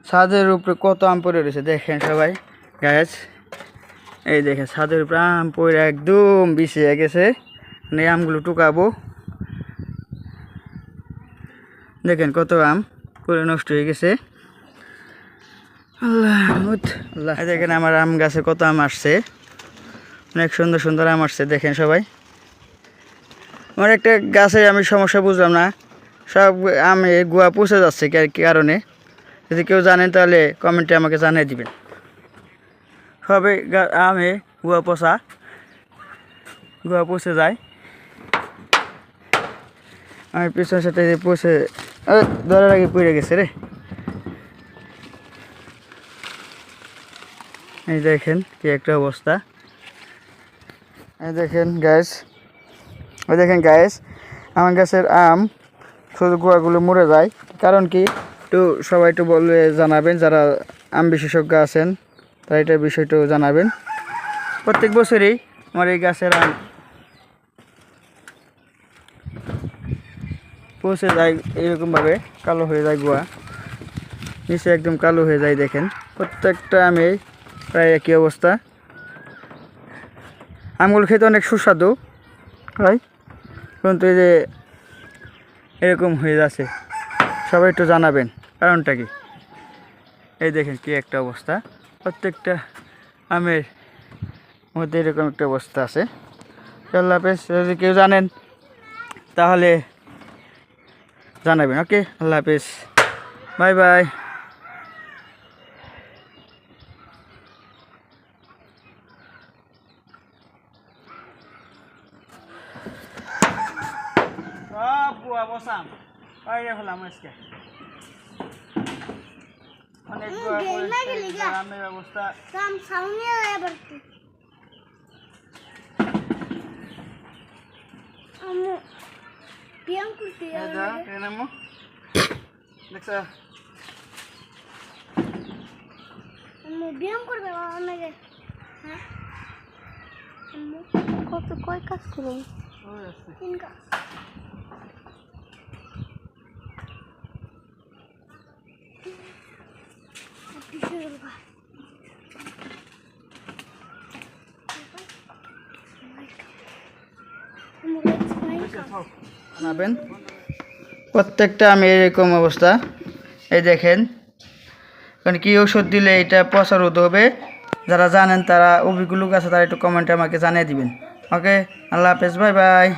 ছাদের উপরে কত আম পড়ে রয়েছে দেখেন সবাই গাছ। এই দেখেন ছাদের উপরে আম পড়ে একদম বিছিয়ে গেছে। মানে আমগুলো টুকাবো। দেখেন কত আম পড়ে নষ্ট হয়ে গেছে। আল্লাহ আল্লাহ। দেখেন আমার আম গাছে কত আম আসছে, অনেক সুন্দর সুন্দর আম আসছে দেখেন সবাই। আমার একটা গাছে আমি সমস্যা বুঝলাম না, সব আমে গুয়া পচে যাচ্ছে কি কারণে। যদি কেউ জানেন তাহলে কমেন্টে আমাকে জানিয়ে দিবেন। সবে আমে গুয়া পচে যায়। আমি পিছনের সাথে পচে ধরার আগে পড়ে গেছে রে। এই দেখেন কি একটা অবস্থা। এই দেখেন গাছ আমার গাছের আম শুধু গোয়াগুলো মরে যায়, কারণ কি একটু সবাই একটু বলে জানাবেন, যারা আম বিশেষজ্ঞ আছেন তারা এটার বিষয়টাও জানাবেন। প্রত্যেক বছরই আমার এই গাছের আম পচে যায়, এরকমভাবে কালো হয়ে যায়, গোয়া নিচে একদম কালো হয়ে যায়। দেখেন প্রত্যেকটা আমে প্রায় একই অবস্থা। আমগুলো খেতে অনেক সুস্বাদু হয়, কিন্তু এই যে এরকম হয়ে যাচ্ছে, সবাই একটু জানাবেন কারণটা কি। এই দেখেন কি একটা অবস্থা, প্রত্যেকটা আমের মধ্যে এরকম একটা অবস্থা আছে। আল্লাহ হাফেজ। যদি কেউ জানেন তাহলে জানাবেন। ওকে, আল্লাহ হাফেজ, বাই বাই। সব গুয়া বসাম বাইরে হলাম আজকে, অনেক গুয়া পড়েছে, আমের অবস্থা। কত কয় কাজ করুন জানাবেন। প্রত্যেকটা আমি এরকম অবস্থা। এই দেখেন, কারণ কি ওষুধ দিলে এটা পচা রোধ হবে, যারা জানেন তারা অভিজ্ঞ লোক আছে তারা একটু কমেন্টে আমাকে জানিয়ে দিবেন। ওকে, আল্লাহ হাফেজ, বাই বাই।